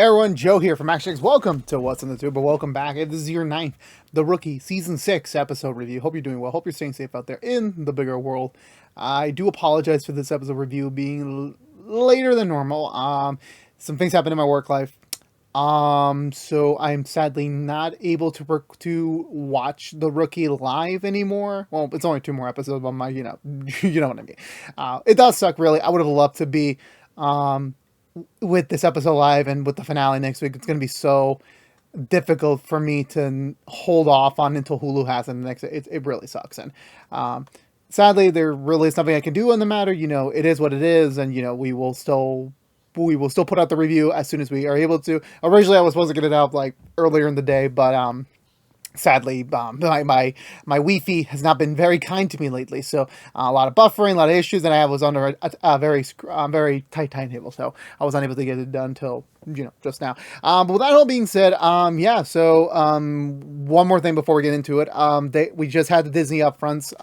Everyone, Joe here from ActionX. Welcome to What's in the Tube, but welcome back. This is your ninth, The Rookie, Season 6 episode review. Hope you're doing well. Hope you're staying safe out there in the bigger world. I do apologize for this episode review being later than normal. Some things happened in my work life. So I'm sadly not able to watch The Rookie live anymore. Well, it's only 2 more episodes, but you know what I mean. It does suck, really. I would have loved to be, with this episode live and with the finale next week. It's going to be so difficult for me to hold off on until Hulu has it next. It really sucks. And sadly, there really is nothing I can do on the matter. It is what it is, and we will still put out the review as soon as we are able to. Originally, I was supposed to get it out like earlier in the day, but sadly, my Wi-Fi has not been very kind to me lately. So a lot of buffering, a lot of issues, and I was under a very tight timetable, so I was unable to get it done until just now. But with that all being said, So one more thing before we get into it, we just had the Disney upfronts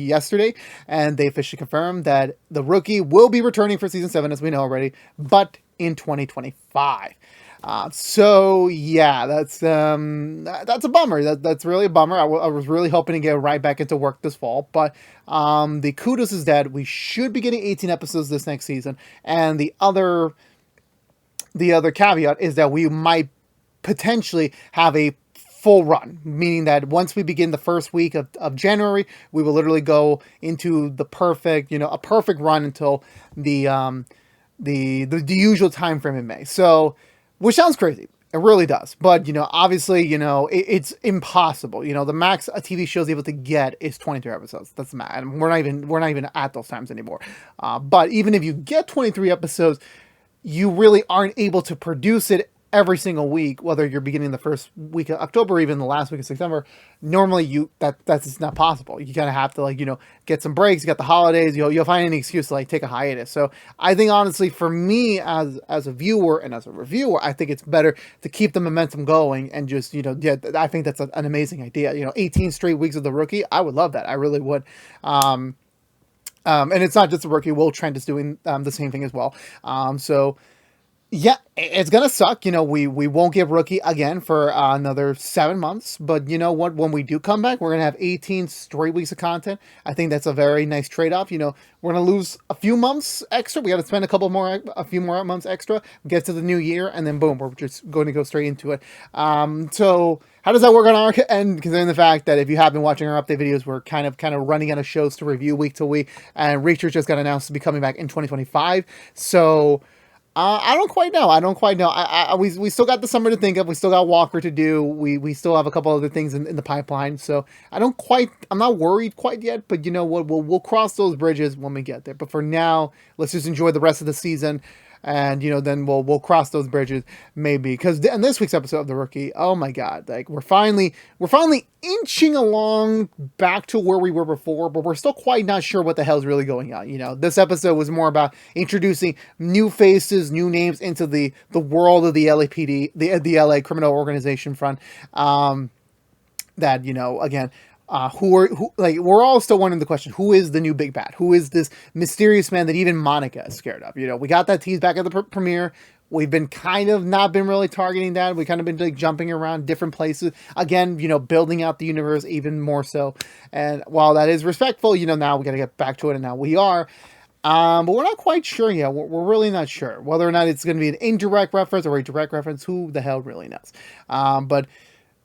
yesterday, and they officially confirmed that The Rookie will be returning for season 7, as we know already, but in 2025. So yeah, that's a bummer. That's really a bummer. I was really hoping to get right back into work this fall, but the kudos is that we should be getting 18 episodes this next season, and the other caveat is that we might potentially have a full run, meaning that once we begin the first week of January, we will literally go into the perfect run until the usual time frame in May. So, which sounds crazy. It really does. But, obviously, it's impossible. The max a TV show is able to get is 23 episodes. That's the max. And we're not even at those times anymore. But even if you get 23 episodes, you really aren't able to produce it every single week, whether you're beginning the first week of October or even the last week of September. Normally that's just not possible. You kind of have to get some breaks. You got the holidays, you'll find any excuse to take a hiatus. So I think honestly for me as a viewer and as a reviewer, I think it's better to keep the momentum going and just, I think that's an amazing idea. 18 straight weeks of The Rookie. I would love that. I really would. And it's not just The Rookie. Will Trent is doing the same thing as well. So yeah, it's gonna suck. We won't get Rookie again for another 7 months. But you know what? When we do come back, we're gonna have 18 straight weeks of content. I think that's a very nice trade-off. We're gonna lose a few months extra. We got to spend a few more months extra. Get to the new year, and then boom, we're just going to go straight into it. So how does that work on our end? Considering the fact that if you have been watching our update videos, we're kind of running out of shows to review week to week, and Reacher just got announced to be coming back in 2025. So. I don't quite know. We still got the summer to think of. We still got Walker to do. We still have a couple other things in the pipeline. So I'm not worried quite yet, but you know what? We'll cross those bridges when we get there. But for now, let's just enjoy the rest of the season. And, then we'll cross those bridges maybe. Because in this week's episode of The Rookie, oh my God, we're finally inching along back to where we were before, but we're still quite not sure what the hell's really going on. This episode was more about introducing new faces, new names into the world of the LAPD, the LA Criminal Organization front. Again, we're all still wondering the question, who is the new big bad? Who is this mysterious man that even Monica is scared of? We got that tease back at the premiere. We've been not been really targeting that. We kind of been jumping around different places. Again, building out the universe even more so. And while that is respectful, now we got to get back to it, and now we are. But we're not quite sure yet. We're really not sure whether or not it's going to be an indirect reference or a direct reference. Who the hell really knows? But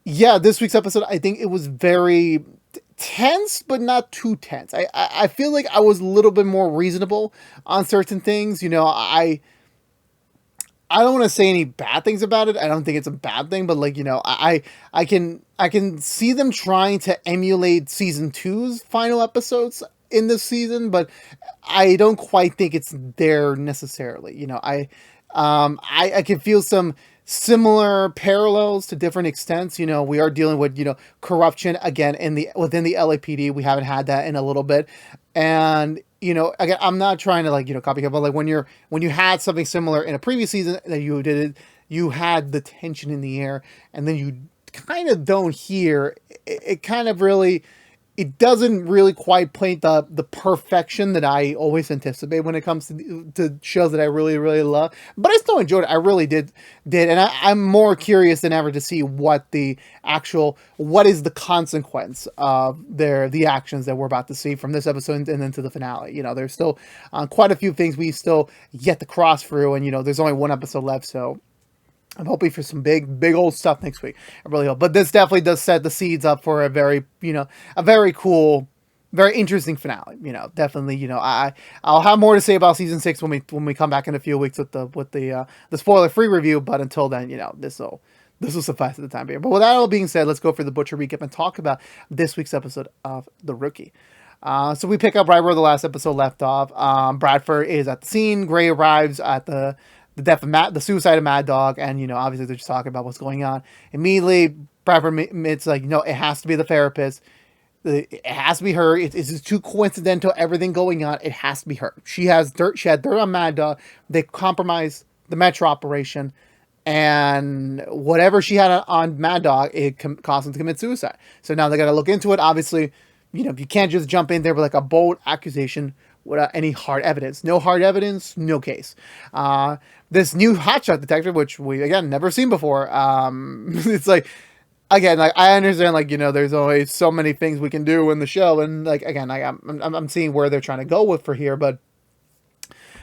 yeah, this week's episode, I think it was very tense, but not too tense. I feel like I was a little bit more reasonable on certain things. I don't want to say any bad things about it. I don't think it's a bad thing, but I can see them trying to emulate season 2's final episodes in this season, but I don't quite think it's there necessarily. I can feel some similar parallels to different extents. We are dealing with, corruption again within the LAPD. We haven't had that in a little bit. And, again, I'm not trying to copy, but when you had something similar in a previous season that you did, you had the tension in the air, and then you kind of don't hear it kind of really it doesn't really quite paint the perfection that I always anticipate when it comes to shows that I really, really love. But I still enjoyed it. I really did. And I'm more curious than ever to see what is the consequence of the actions that we're about to see from this episode and then to the finale. You know, there's still quite a few things we still yet to cross through, and, you know, there's only one episode left, so I'm hoping for some big old stuff next week. I really hope. But this definitely does set the seeds up for a very cool, very interesting finale. You know, definitely. You know, I'll have more to say about season 6 when we come back in a few weeks with the spoiler-free review. But until then, you know, this will suffice at the time being. But with that all being said, let's go for the Butcher recap and talk about this week's episode of The Rookie. So we pick up right where the last episode left off. Bradford is at the scene. Gray arrives at the death of the suicide of Mad Dog, and, you know, obviously they're just talking about what's going on. Immediately, Bradford admits, like, you know, it has to be the therapist. It has to be her. It's just too coincidental, everything going on. It has to be her. She had dirt on Mad Dog. They compromised the Metro operation, and whatever she had on Mad Dog, it caused him to commit suicide. So now they got to look into it. Obviously, you know, you can't just jump in there with like a bold accusation without any hard evidence. No hard evidence, no case. This new hotshot detective, which we, again, never seen before. It's like, again, like, I understand, like, you know, there's only so many things we can do in the show. And, like, again, I'm seeing where they're trying to go with for here. But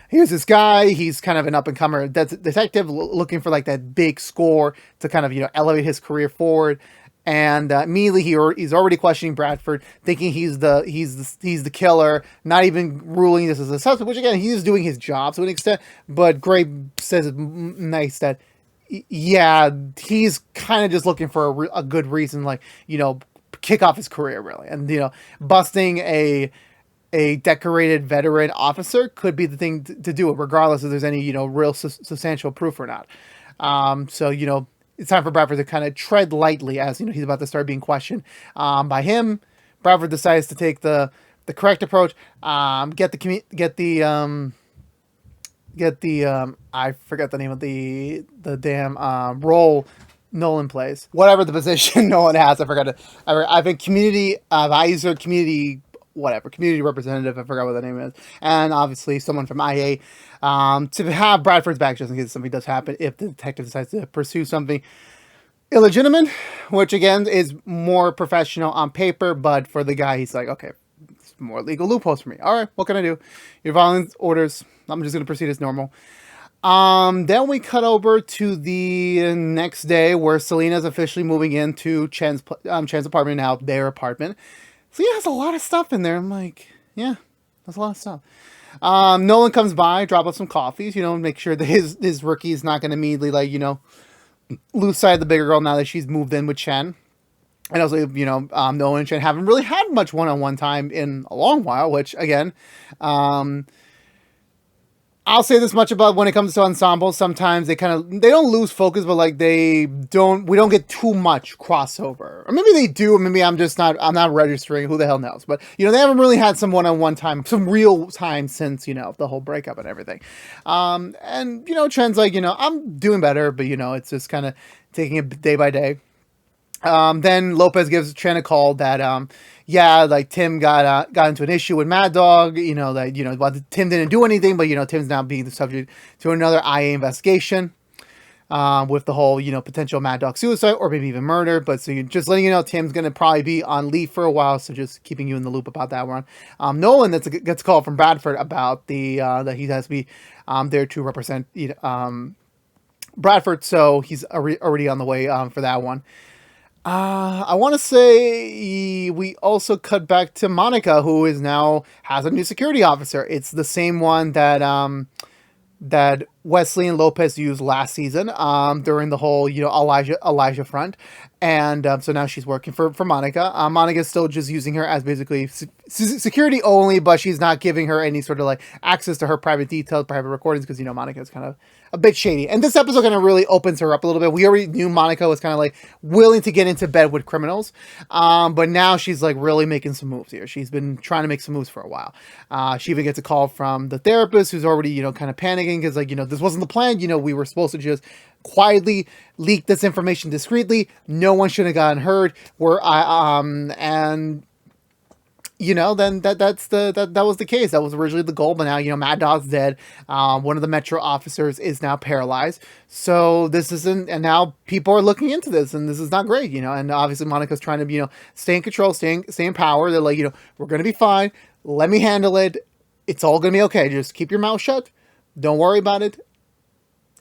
here's this guy. He's kind of an up-and-comer detective looking for, like, that big score to kind of, you know, elevate his career forward. And immediately he's already questioning Bradford, thinking he's the killer, not even ruling this as a suspect, which, again, he's doing his job to an extent. But Gray says nice that, yeah, he's kind of just looking for a good reason, like, you know, kick off his career, really. And, you know, busting a decorated veteran officer could be the thing to do it, regardless if there's any, you know, real substantial proof or not. So, you know, it's time for Bradford to kind of tread lightly as, you know, he's about to start being questioned by him. Bradford decides to take the correct approach. Get the I forget the name of the damn role Nolan plays. Whatever the position Nolan has, I forgot it. I've been community advisor, community representative, I forgot what the name is, and obviously someone from IA, to have Bradford's back just in case something does happen if the detective decides to pursue something illegitimate, which, again, is more professional on paper, but for the guy, he's like, okay, it's more legal loopholes for me. All right, what can I do? You're following orders. I'm just going to proceed as normal. Then we cut over to the next day where Selena's officially moving into Chen's apartment now, their apartment. So yeah, there's a lot of stuff in there. I'm like, yeah, that's a lot of stuff. Nolan comes by, drop off some coffees, you know, make sure that his rookie is not going to immediately, like, you know, lose sight of the bigger girl now that she's moved in with Chen. And also, you know, Nolan and Chen haven't really had much one-on-one time in a long while, which, again, I'll say this much about when it comes to ensembles. Sometimes they don't lose focus, but, like, we don't get too much crossover. Or maybe they do, or maybe I'm not registering, who the hell knows. But, you know, they haven't really had some one-on-one time, some real time since, you know, the whole breakup and everything. And, you know, Chen's like, you know, I'm doing better, but, you know, it's just kind of taking it day by day. Then Lopez gives Chen a call that, yeah, like, Tim got into an issue with Mad Dog, you know, that, you know, well, Tim didn't do anything, but, you know, Tim's now being the subject to another IA investigation, with the whole, you know, potential Mad Dog suicide or maybe even murder. But so you're just letting you know, Tim's going to probably be on leave for a while. So just keeping you in the loop about that one. Nolan gets a call from Bradford about that he has to be, there to represent, Bradford. So he's already on the way, for that one. I want to say we also cut back to Monica, who has a new security officer. It's the same one that Wesley and Lopez used last season, during the whole, you know, Elijah front. And so now she's working for Monica. Monica's still just using her as basically security only, but she's not giving her any sort of, like, access to her private details, private recordings, because, you know, Monica's kind of a bit shady. And this episode kind of really opens her up a little bit. We already knew Monica was kind of, like, willing to get into bed with criminals, but now she's, like, really making some moves here. She's been trying to make some moves for a while. She even gets a call from the therapist, who's already, you know, kind of panicking because, like, you know, this wasn't the plan. You know, we were supposed to just quietly leak this information discreetly. No one should have gotten hurt. And then that was the case. That was originally the goal, but now, Mad Dog's dead. One of the Metro officers is now paralyzed. So this isn't, and now people are looking into this, and this is not great, and obviously Monica's trying to, stay in control, stay in power. They're like, we're going to be fine. Let me handle it. It's all going to be okay. Just keep your mouth shut. Don't worry about it.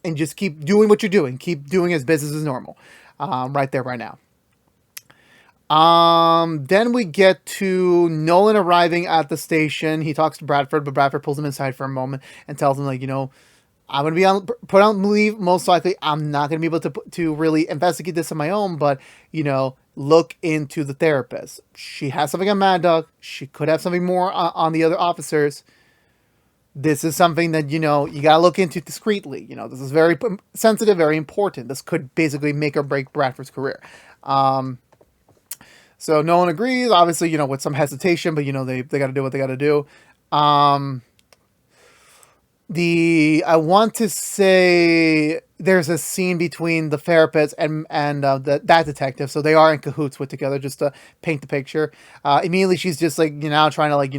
And just keep doing what you're doing. Keep doing as business as normal. Right there, right now. Then we get to Nolan arriving at the station. He talks to Bradford, but Bradford pulls him aside for a moment and tells him, like, I'm going to be put on leave. Most likely, I'm not going to be able to really investigate this on my own, but, look into the therapist. She has something on Mad Dog. She could have something more on the other officers. This is something that, you got to look into discreetly. This is very sensitive, very important. This could basically make or break Bradford's career. So Nolan agrees, obviously, with some hesitation, but, they got to do what they got to do. I want to say there's a scene between the therapist and that detective. So they are in cahoots with together, just to paint the picture. Immediately she's just like, trying to, like,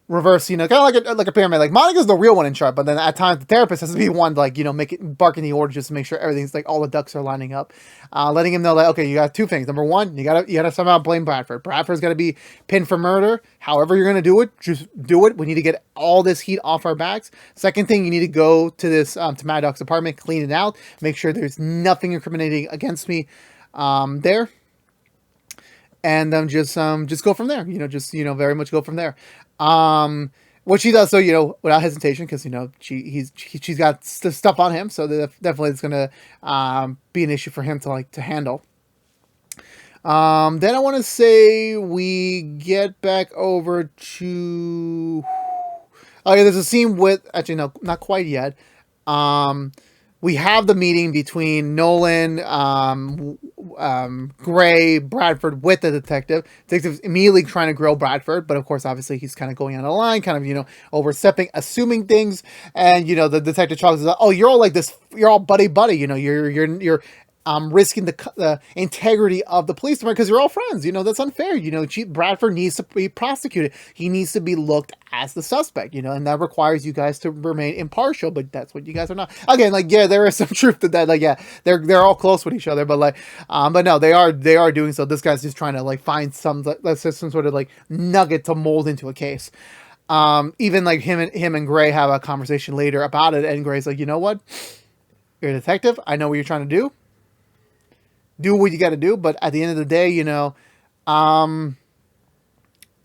reverse, kind of like a pyramid. Like, Monica's the real one in charge, but then at times the therapist has to be one to, like, barking the order just to make sure everything's, like, all the ducks are lining up. Letting him know, like, okay, you got two things. Number one, you gotta somehow blame Bradford. Bradford's gotta be pinned for murder. However you're gonna do it, just do it. We need to get all this heat off our backs. Second thing, you need to go to this to Mad Dog's apartment, clean it out, make sure there's nothing incriminating against me there. And just go from there. Very much go from there. What she does, so, without hesitation, because, she's got stuff on him, so definitely it's going to be an issue for him to handle. Then I want to say we get back over to, oh yeah, there's a scene with, actually no, not quite yet. We have the meeting between Nolan, Gray, Bradford with the detective. Detective's immediately trying to grill Bradford, but of course, obviously, he's kind of going on a line, kind of, overstepping, assuming things. And, the detective talks about, oh, you're all like this, you're all buddy, you're risking the integrity of the police department because you're all friends. That's unfair. Bradford needs to be prosecuted. He needs to be looked as the suspect, and that requires you guys to remain impartial, but that's what you guys are not. Again, like, yeah, there is some truth to that. Like, yeah, they're all close with each other, but like, but no, they are doing so. This guy's just trying to, like, find some sort of, like, nugget to mold into a case. Even like him and Gray have a conversation later about it, and Gray's like, you know what? You're a detective. I know what you're trying to do. Do what you got to do, but at the end of the day,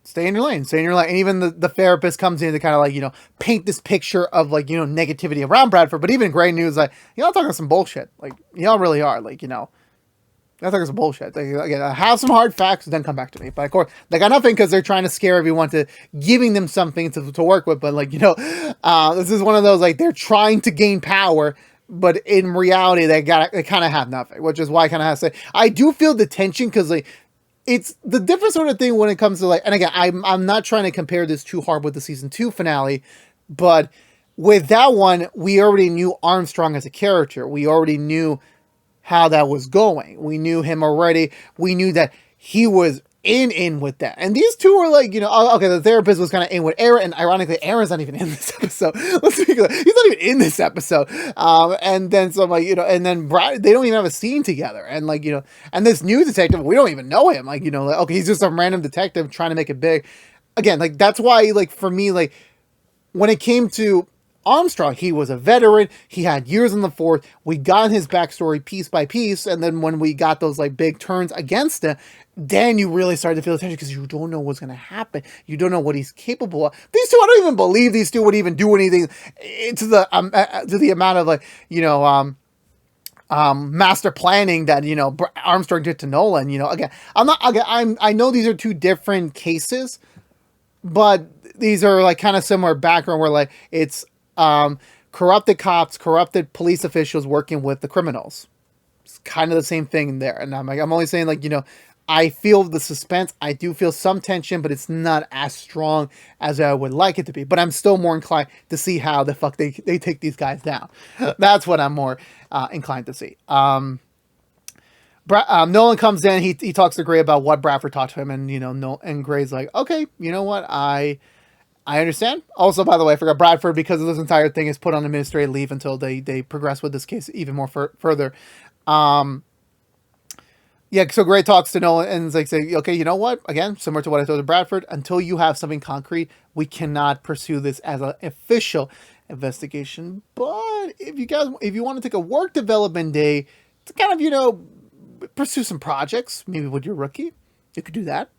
stay in your lane. And even the therapist comes in to kind of, like, paint this picture of, like, negativity around Bradford. But even Gray knew, is like, y'all talking some bullshit. Like, y'all really are. Like, y'all talking some bullshit. Like, again, have some hard facts, then come back to me. But of course, they got nothing because they're trying to scare everyone to giving them something to work with. But, like, this is one of those, like, they're trying to gain power, but in reality, they kind of have nothing, which is why I kind of have to say, I do feel the tension because, like, it's the different sort of thing when it comes to, like, and again, I'm not trying to compare this too hard with the season 2 finale, but with that one, we already knew Armstrong as a character. We already knew how that was going. We knew him already. We knew that he was in with that. And these two were like, okay, the therapist was kind of in with Aaron, and ironically, Aaron's not even in this episode. Let's be clear. He's not even in this episode. And then some, like, and then Brad, they don't even have a scene together. And, like, and this new detective, we don't even know him. Like, like, okay, he's just some random detective trying to make it big. Again, like, that's why, like, for me, like, when it came to Armstrong, he was a veteran. He had years in the force. We got his backstory piece by piece, and then when we got those, like, big turns against him, then you really started to feel the tension because you don't know what's going to happen. You don't know what he's capable of. These two, I don't even believe these two would even do anything to the amount of, like, master planning that Armstrong did to Nolan. Again, I know these are two different cases, but these are, like, kind of similar background where, like, it's corrupted cops, corrupted police officials working with the criminals. It's kind of the same thing there. And I'm only saying, like, I feel the suspense. I do feel some tension, but it's not as strong as I would like it to be. But I'm still more inclined to see how the fuck they take these guys down. That's what I'm more inclined to see. Nolan comes in. He talks to Gray about what Bradford taught to him, and and Gray's like, okay, you know what, I understand. Also, by the way, I forgot Bradford, because of this entire thing, is put on administrative leave until they progress with this case even more further. Yeah, so Gray talks to Nolan and is like, say, okay, you know what? Again, similar to what I told to Bradford, until you have something concrete, we cannot pursue this as an official investigation. But if you want to take a work development day to kind of, pursue some projects, maybe with your rookie, you could do that.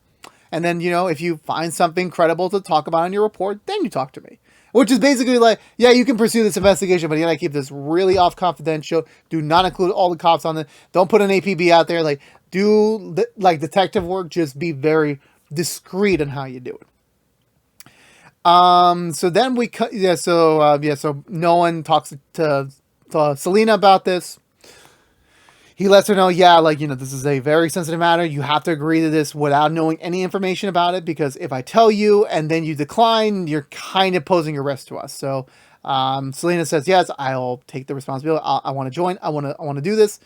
And then, if you find something credible to talk about in your report, then you talk to me. Which is basically like, yeah, you can pursue this investigation, but you gotta keep this really off confidential. Do not include all the cops on it. Don't put an APB out there. Like, do detective work. Just be very discreet in how you do it. So then we cut. Yeah. So Nolan talks to Selena about this. He lets her know, yeah, this is a very sensitive matter. You have to agree to this without knowing any information about it, because if I tell you and then you decline, you're kind of posing a risk to us. So Selena says, yes, I'll take the responsibility. I want to join. I want to do this.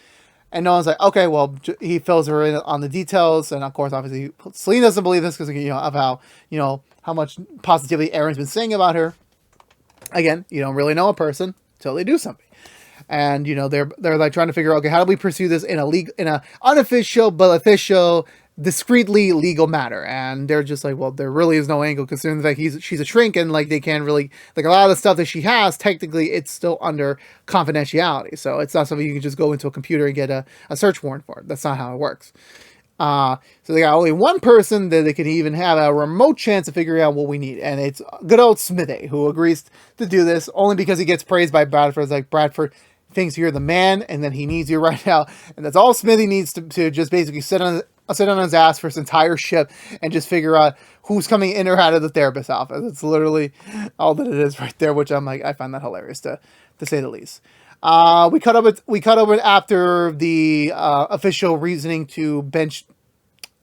And Nolan's like, okay, well, he fills her in on the details. And of course, obviously, Selena doesn't believe this because, of how much positivity Aaron's been saying about her. Again, you don't really know a person until they do something. And they're like trying to figure out, okay, how do we pursue this in a unofficial but official, discreetly legal matter? And they're just like, well, there really is no angle, considering the fact she's a shrink, and they can't really, a lot of the stuff that she has, technically it's still under confidentiality, so it's not something you can just go into a computer and get a search warrant for. That's not how it works. So they got only one person that they can even have a remote chance of figuring out what we need, and it's good old Smithy, who agrees to do this only because he gets praised by Bradford. It's like, Bradford thinks you're the man, and then he needs you right now, and that's all Smithy needs to just basically sit on his ass for his entire ship and just figure out who's coming in or out of the therapist's office. It's literally all that it is right there, which I'm like, I find that hilarious to say the least. We cut over after the official reasoning to bench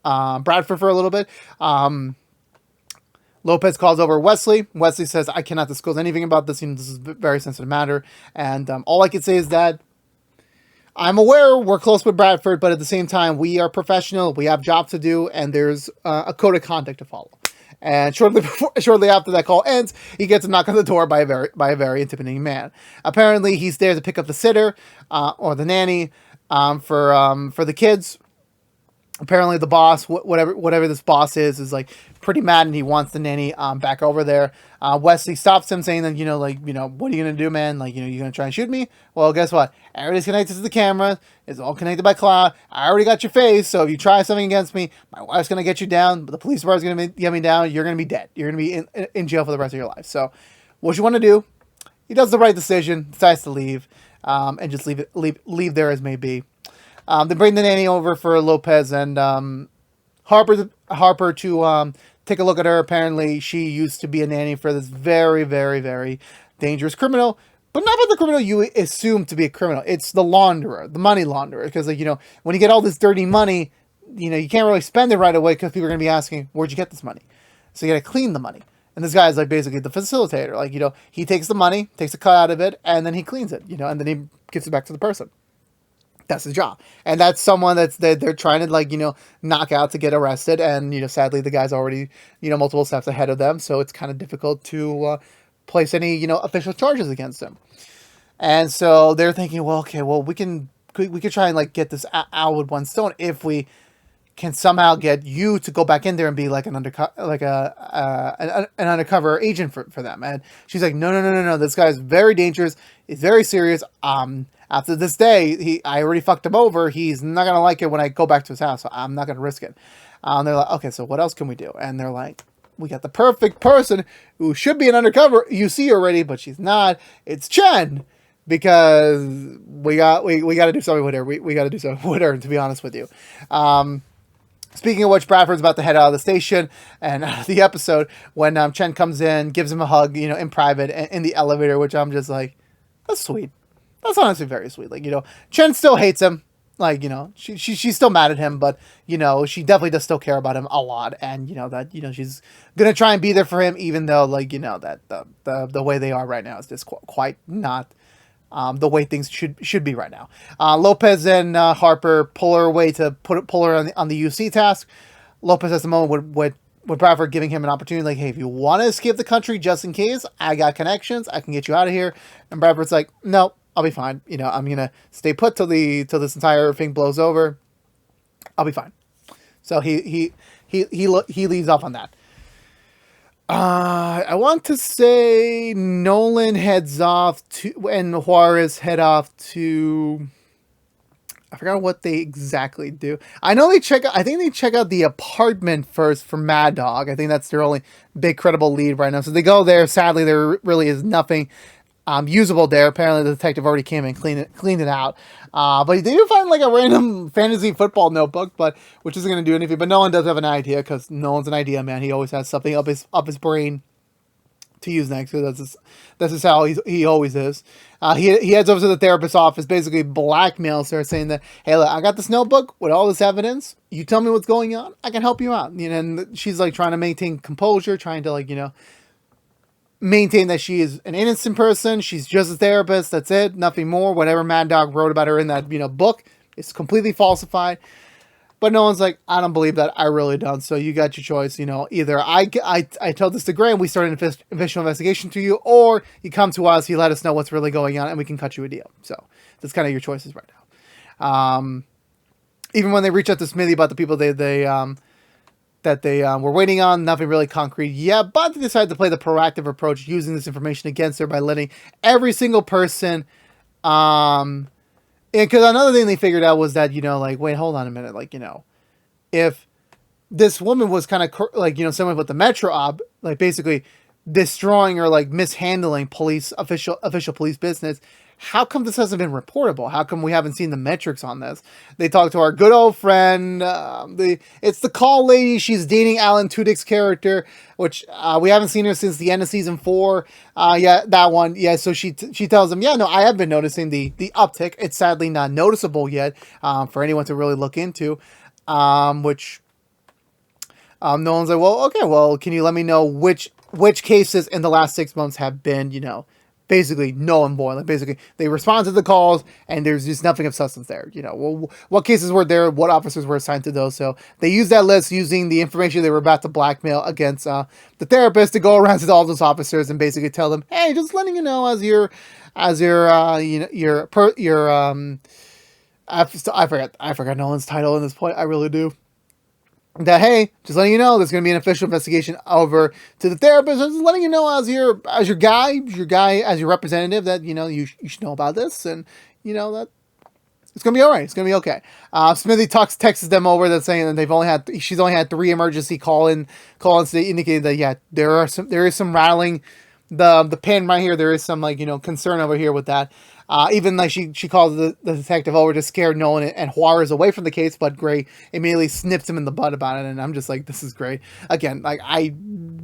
Bradford for a little bit. Lopez calls over Wesley. Wesley says, I cannot disclose anything about this. This is a very sensitive matter. And all I can say is that I'm aware we're close with Bradford, but at the same time, we are professional. We have jobs to do, and there's a code of conduct to follow. And shortly after that call ends, he gets a knock on the door by a very intimidating man. Apparently, he's there to pick up the sitter or the nanny for the kids. Apparently, the boss, whatever this boss is like pretty mad, and he wants the nanny back over there. Wesley stops him, saying that what are you gonna do, man? You gonna try and shoot me? Well, guess what? Everybody's connected to the camera. It's all connected by cloud. I already got your face, so if you try something against me, my wife's gonna get you down. The police department's gonna get me down. You're gonna be dead. You're gonna be in jail for the rest of your life. So, what you want to do? He does the right decision. Decides to leave, and just leave there as may be. They bring the nanny over for Lopez and Harper to take a look at her. Apparently, she used to be a nanny for this very, very, very dangerous criminal, but not the criminal you assume to be a criminal. It's the launderer, the money launderer, because when you get all this dirty money, you can't really spend it right away because people are going to be asking, where'd you get this money? So you got to clean the money. And this guy is basically the facilitator. He takes the money, takes a cut out of it, and then he cleans it, and then he gives it back to the person. That's his job. And that's someone that they're trying to knock out to get arrested. And, sadly, the guy's already, multiple steps ahead of them. So it's kind of difficult to place any, official charges against him. And so they're thinking, well, okay, well, we could try and get this out with one stone if we can somehow get you to go back in there and be an undercover agent for them. And she's like, no. This guy's very dangerous. He's very serious. After this day, I already fucked him over. He's not going to like it when I go back to his house, so I'm not going to risk it. They're like, okay, so what else can we do? And they're like, we got the perfect person who should be an undercover. You see already, but she's not. It's Chen, because we got to do something with her. We got to do something with her, to be honest with you. Speaking of which, Bradford's about to head out of the station and out of the episode when Chen comes in, gives him a hug, in private, in the elevator, which I'm just like, that's sweet. That's honestly very sweet. Chen still hates him. She's still mad at him, but, she definitely does still care about him a lot. And, she's going to try and be there for him, even though, that the way they are right now is just quite not the way things should be right now. Lopez and Harper pull her away to pull her on the UC task. Lopez at the moment would prefer giving him an opportunity, like, hey, if you want to escape the country just in case, I got connections, I can get you out of here. And Bradford's like, no, I'll be fine. I'm gonna stay put till this entire thing blows over. I'll be fine. So he leaves off on that. I want to say Nolan heads off to, and Juarez head off to, I forgot what they exactly do. I know I think they check out the apartment first for Mad Dog. I think that's their only big credible lead right now. So they go there. Sadly, there really is nothing usable there. Apparently the detective already came and cleaned it out. But they do find like a random fantasy football notebook, which isn't going to do anything. But Nolan does have an idea, because Nolan's an idea man. He always has something up his brain to use next. So that's just how he always is. He heads over to the therapist's office, basically blackmails her, saying that, hey, look, I got this notebook with all this evidence. You tell me what's going on, I can help you out. And she's like trying to maintain composure, trying to maintain that she is an innocent person. She's just a therapist. That's it. Nothing more. Whatever Mad Dog wrote about her in that, book is completely falsified. But no one's like, I don't believe that. I really don't. So you got your choice. Either I told this to Graham, we started an official investigation to you, or you come to us, you let us know what's really going on, and we can cut you a deal. So that's kind of your choices right now. Even when they reach out to Smithy about the people they were waiting on, nothing really concrete yet, but they decided to play the proactive approach, using this information against her by letting every single person, because another thing they figured out was that, wait, hold on a minute, if this woman was kind of someone with the Metro Ob, basically destroying or mishandling official police business, how come this hasn't been reportable? How come we haven't seen the metrics on this? They talked to our good old friend. It's the call lady. She's dating Alan Tudyk's character, which we haven't seen her since the end of season 4. Yeah, that one. Yeah, so she tells them, yeah, no, I have been noticing the uptick. It's sadly not noticeable yet for anyone to really look into, which Nolan's like, well, okay, well, can you let me know which cases in the last 6 months have been, basically null and void. Basically, they respond to the calls, and there's just nothing of substance there. Well, what cases were there? What officers were assigned to those? So they used that list, using the information they were about to blackmail against the therapist, to go around to all those officers and basically tell them, hey, just letting you know, I forgot Nolan's title in this point. I really do. That, hey, just letting you know, there's going to be an official investigation over to the therapist. Just letting you know, as your representative, that you should know about this, and that it's going to be all right. It's going to be okay. Smithy texts them over, that saying that she's only had 3 emergency call-ins. They indicated that, yeah, there is some rattling the pin right here. There is some concern over here with that. Even she calls the detective over to scare Nolan and Juarez away from the case, but Gray immediately snips him in the butt about it, and I'm just like, this is great. Again, I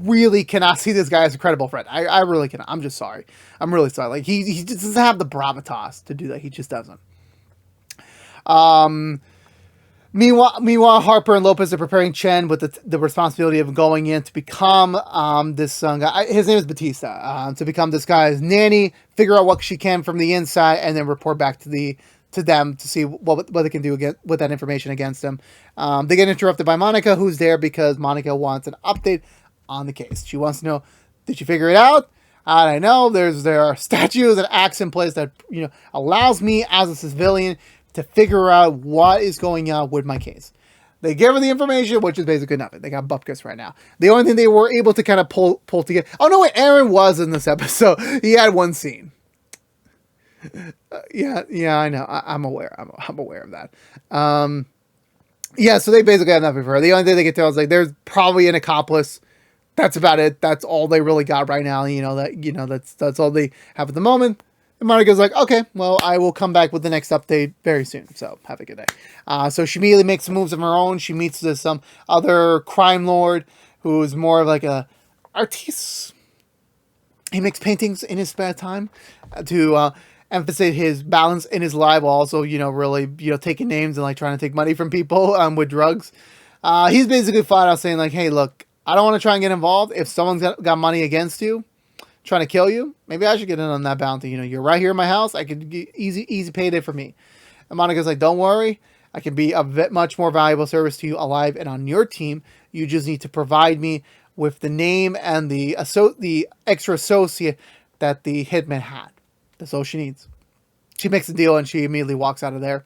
really cannot see this guy as a credible threat. I really cannot. I'm just sorry. I'm really sorry. He just doesn't have the gravitas to do that. He just doesn't. Meanwhile, Harper and Lopez are preparing Chen with the responsibility of going in to become this guy. His name is Batista. To become this guy's nanny, figure out what she can from the inside, and then report back to them to see what they can do with that information against them. They get interrupted by Monica, who's there because Monica wants an update on the case. She wants to know, did you figure it out? I don't know. There are statutes and acts in place that allows me as a civilian to figure out what is going on with my case. They give her the information, which is basically nothing. They got bupkis right now. The only thing they were able to kind of pull together. Oh no, wait, Aaron was in this episode. He had one scene. Yeah, I know. I'm aware. I'm aware of that. Yeah, so they basically have nothing for her. The only thing they can tell is there's probably an accomplice. That's about it. That's all they really got right now. That's all they have at the moment. And Monica's like, okay, well, I will come back with the next update very soon. So have a good day. So she immediately makes some moves of her own. She meets this other crime lord who's more of a artiste. He makes paintings in his spare time to emphasize his balance in his life, while also really taking names and trying to take money from people with drugs. He's basically flat out saying hey, look, I don't want to try and get involved. If someone's got money against you, trying to kill you. Maybe I should get in on that bounty. You know, you're right here in my house. I could get easy payday for me. And Monica's like, don't worry. I can be a much more valuable service to you alive and on your team. You just need to provide me with the name and the extra associate that the hitman had. That's all she needs. She makes a deal and she immediately walks out of there.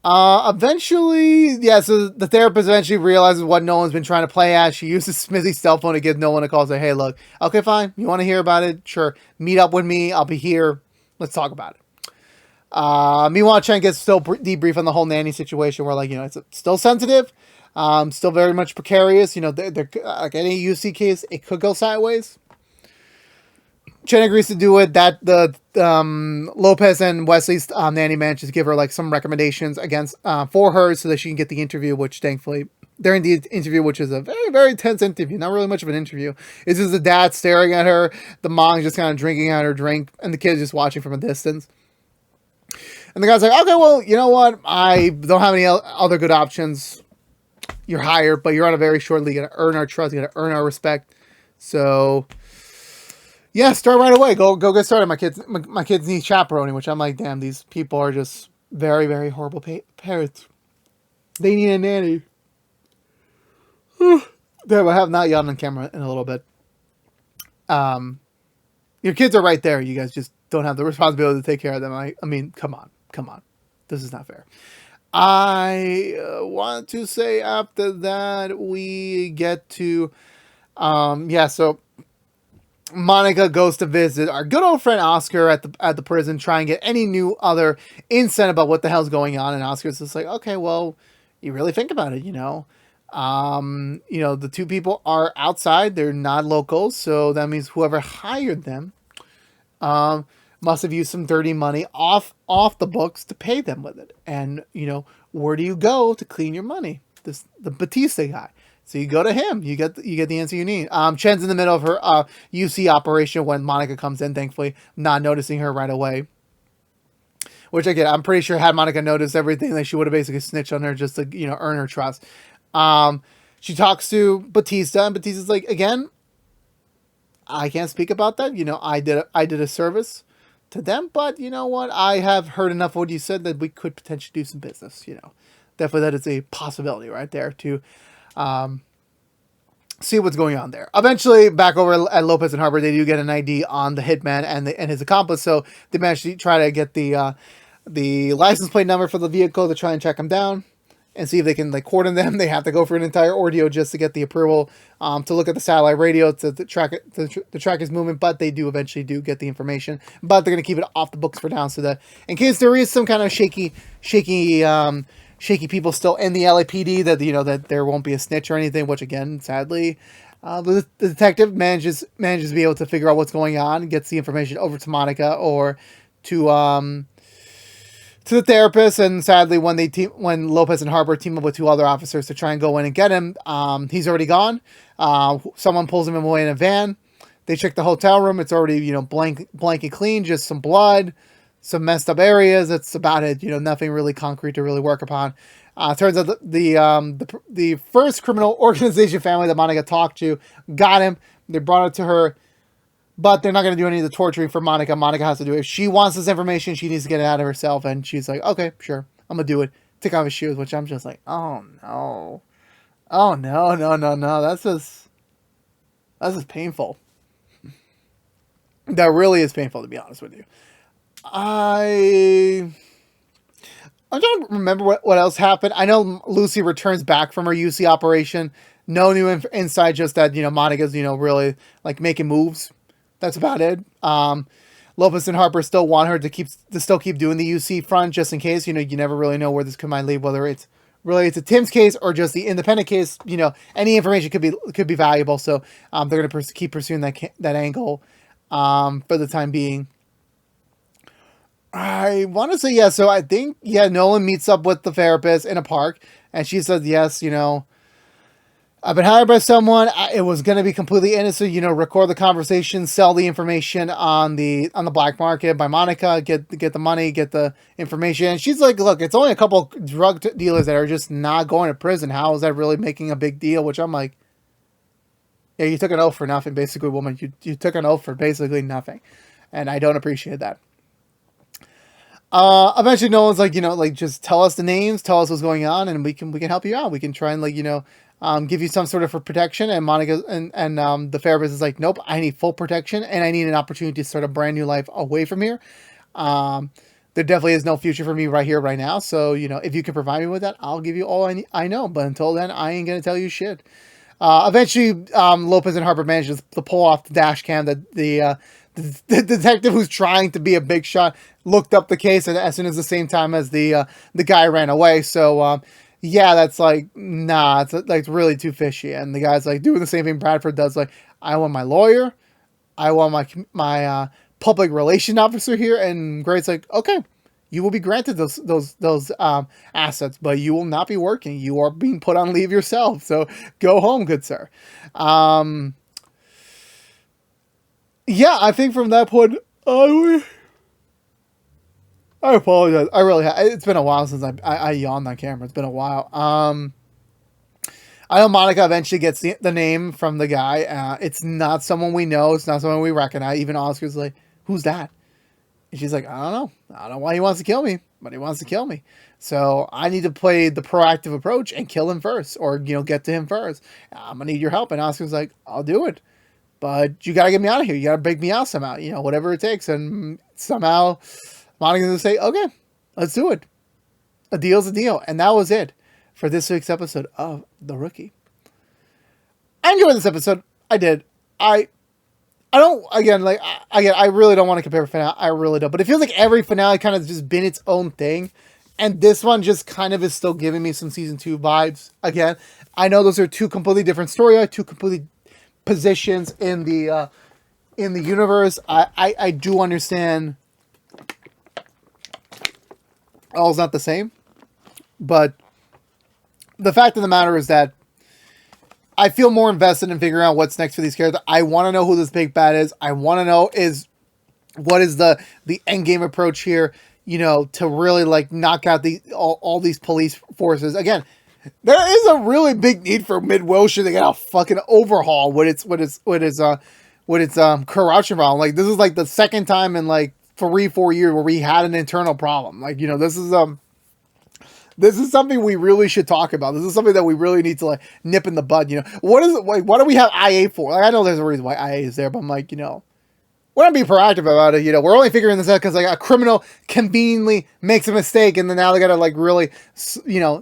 Eventually, yeah, so the therapist eventually realizes what Nolan's been trying to play at. She uses Smithy's cell phone to give Nolan a call. Say, hey, look, okay, fine. You want to hear about it? Sure. Meet up with me. I'll be here. Let's talk about it. Meanwhile, Chen gets still debrief on the whole nanny situation where, like, you know, it's still sensitive, still very much precarious. You know, they're like any UC case, it could go sideways. Chen agrees to do it. That the Lopez and Wesley's nanny manages to give her like some recommendations against for her so that she can get the interview. Which thankfully during the interview, which is a very very tense interview, not really much of an interview. It's just the dad staring at her, the mom just kind of drinking out her drink, and the kid just watching from a distance. And the guy's like, okay, well, you know what? I don't have any other good options. You're hired, but you're on a very short leash. You got to earn our trust. You got to earn our respect. So. Yeah, start right away. Go get started. My kids need chaperoning, which I'm like, damn, these people are just very, very horrible parents. They need a nanny. Damn, I have not yelled on camera in a little bit. Your kids are right there. You guys just don't have the responsibility to take care of them. I mean, come on. This is not fair. I want to say after that we get to, so Monica goes to visit our good old friend Oscar at the prison, try and get any new other insight about what the hell's going on. And Oscar's just like, okay, well, you really think about it, you know. The two people are outside; they're not locals, so that means whoever hired them, must have used some dirty money off the books to pay them with it. And you know, where do you go to clean your money? The Batista guy. So you go to him. You get the answer you need. Chen's in the middle of her UC operation when Monica comes in, thankfully, not noticing her right away. Which, again, I'm pretty sure had Monica noticed everything, that she would have basically snitched on her just to, you know, earn her trust. She talks to Batista, and Batista's like, again, I can't speak about that. You know, I did a service to them, but you know what? I have heard enough of what you said that we could potentially do some business, you know. Definitely that is a possibility right there to see what's going on there. Eventually, back over at Lopez and Harbor, they do get an ID on the hitman and his accomplice, so they manage to try to get the license plate number for the vehicle to try and track him down and see if they can like coordinate them. They have to go for an entire ordeal just to get the approval to look at the satellite radio to track it, to track his movement, but they do eventually get the information, but they're going to keep it off the books for now so that in case there is some kind of shaky people still in the LAPD, that you know that there won't be a snitch or anything. Which again, sadly, the detective manages to be able to figure out what's going on, gets the information over to Monica or to the therapist. And sadly, when Lopez and Harbor team up with two other officers to try and go in and get him, he's already gone. Someone pulls him away in a van. They check the hotel room. It's already, you know, blanket clean, just some blood, some messed up areas. That's about it. You know, nothing really concrete to really work upon. Turns out the first criminal organization family that Monica talked to got him. They brought it to her, but they're not going to do any of the torturing for Monica. Monica has to do it. If she wants this information, she needs to get it out of herself. And she's like, okay, sure, I'm going to do it. Take off his shoes, which I'm just like, oh no. That's just painful. That really is painful, to be honest with you. I'm trying to remember what else happened. I know Lucy returns back from her UC operation. No new insight, just that, you know, Monica's, you know, really like making moves. That's about it. Lopez and Harper still want her to still keep doing the UC front just in case. You know, you never really know where this might lead, whether it's related to Tim's case or just the independent case. You know, any information could be valuable. So they're going to keep pursuing that angle for the time being. I want to say yes. So I think, Nolan meets up with the therapist in a park, and she says, yes, you know, I've been hired by someone. It was going to be completely innocent, you know, record the conversation, sell the information on the black market by Monica, get the money, get the information. And she's like, look, it's only a couple drug dealers that are just not going to prison. How is that really making a big deal? Which I'm like, Yeah, you took an oath for nothing, basically, woman. You took an oath for basically nothing, and I don't appreciate that. Eventually, Nolan's like, like just tell us the names, tell us what's going on, and we can help you out. We can try and give you some sort of protection. And Monica and the therapist is like, nope, I need full protection, and I need an opportunity to start a brand new life away from here. There definitely is no future for me right here, right now. So if you can provide me with that, I'll give you all I know. But until then, I ain't gonna tell you shit. Eventually, Lopez and Harper manages to pull off the dash cam that the detective who's trying to be a big shot looked up the case, and as soon as the same time as the guy ran away. So yeah, that's like, nah, it's like really too fishy. And the guy's like doing the same thing Bradford does. Like, I want my lawyer, I want my public relation officer here, and Gray's like, okay, you will be granted those assets, but you will not be working. You are being put on leave yourself. So go home, good sir. Yeah, I think from that point, I apologize. I really it's been a while since I yawned on camera. It's been a while. I know Monica eventually gets the name from the guy. It's not someone we know. It's not someone we recognize. Even Oscar's like, who's that? And she's like, I don't know. I don't know why he wants to kill me, but he wants to kill me. So I need to play the proactive approach and kill him first, or get to him first. I'm gonna need your help. And Oscar's like, I'll do it, but you gotta get me out of here. You gotta break me out somehow. Whatever it takes. And somehow Monica's gonna say, okay, let's do it. A deal's a deal. And that was it for this week's episode of The Rookie. I enjoyed this episode. I did. I don't, I really don't want to compare finale. I really don't. But it feels like every finale kind of just been its own thing. And this one just kind of is still giving me some season 2 vibes. Again, I know those are two completely different storylines, two completely positions in the universe. I do understand all's not the same. But the fact of the matter is that I feel more invested in figuring out what's next for these characters. I want to know who this big bad is. I want to know what is the end game approach here, to really knock out all these police forces. Again, there is a really big need for Mid-Wilshire to get a fucking overhaul with its corruption problem. Like, this is like the second time in 3-4 years where we had an internal problem. This is something we really should talk about. This is something that we really need to nip in the bud. What is it? Why do we have IA for? I know there's a reason why IA is there, but I'm like, we're not being proactive about it. We're only figuring this out because a criminal conveniently makes a mistake, and then now they gotta really,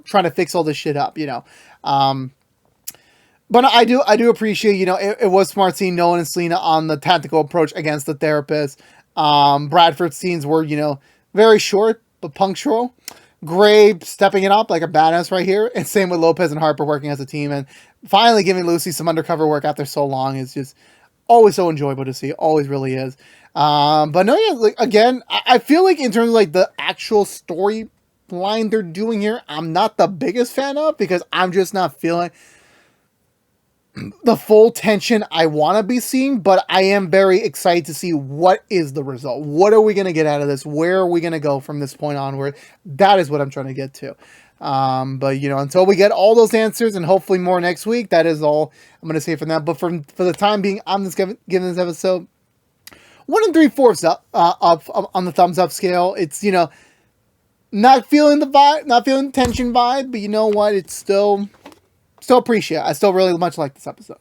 trying to fix all this shit up. But I do appreciate, it was smart seeing Nolan and Selena on the tactical approach against the therapist. Bradford's scenes were, very short but punctual. Gray stepping it up like a badass right here, and same with Lopez and Harper working as a team, and finally giving Lucy some undercover work after so long is just always so enjoyable to see. Always really is. But no, yeah, again, I feel like in terms of the actual storyline they're doing here, I'm not the biggest fan of, because I'm just not feeling the full tension I want to be seeing, but I am very excited to see what is the result. What are we going to get out of this? Where are we going to go from this point onward? That is what I'm trying to get to. But until we get all those answers, and hopefully more next week, that is all I'm going to say for now. But for the time being, I'm just giving this episode 1 3/4 up on the thumbs up scale. It's, not feeling the vibe, not feeling the tension vibe, but you know what? It's still appreciate it. I still really much like this episode.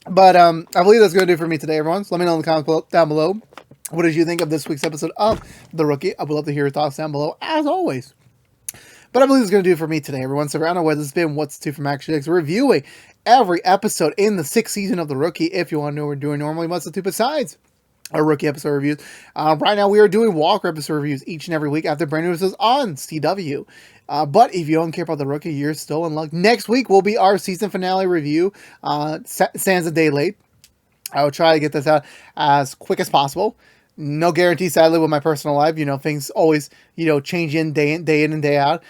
But I believe that's going to do it for me today, everyone. So let me know in the comments down below. What did you think of this week's episode of The Rookie? I would love to hear your thoughts down below, as always. But I believe it's going to do it for me today, everyone. So I don't know where this has been. What's 2 from ActionX, reviewing every episode in the 6th season of The Rookie. If you want to know what we're doing normally, what's the 2 besides our rookie episode reviews. Right now we are doing Walker episode reviews each and every week after brand new episodes on CW. But if you don't care about The Rookie, you're still in luck. Next week will be our season finale review. Stands a day late. I will try to get this out as quick as possible. No guarantee, sadly, with my personal life. Things always, change day in and day out.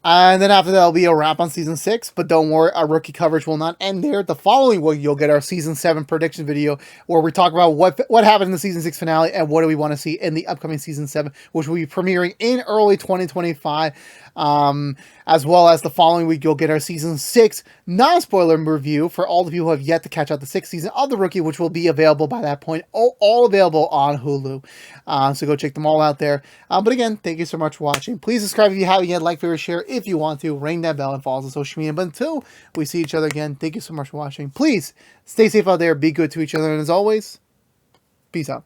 And then after that, will be a wrap on season 6. But don't worry, our rookie coverage will not end there. The following week, you'll get our season 7 prediction video, where we talk about what happened in the season 6 finale and what do we want to see in the upcoming season 7, which will be premiering in early 2025. As well as the following week, you'll get our season 6 non-spoiler review for all of you who have yet to catch out the 6th season of The Rookie, which will be available by that point, all available on Hulu. So go check them all out there. But again, thank you so much for watching. Please subscribe if you haven't yet, like, favorite, share if you want to, ring that bell, and follow us on social media. But until we see each other again, thank you so much for watching. Please stay safe out there, be good to each other, and as always, peace out.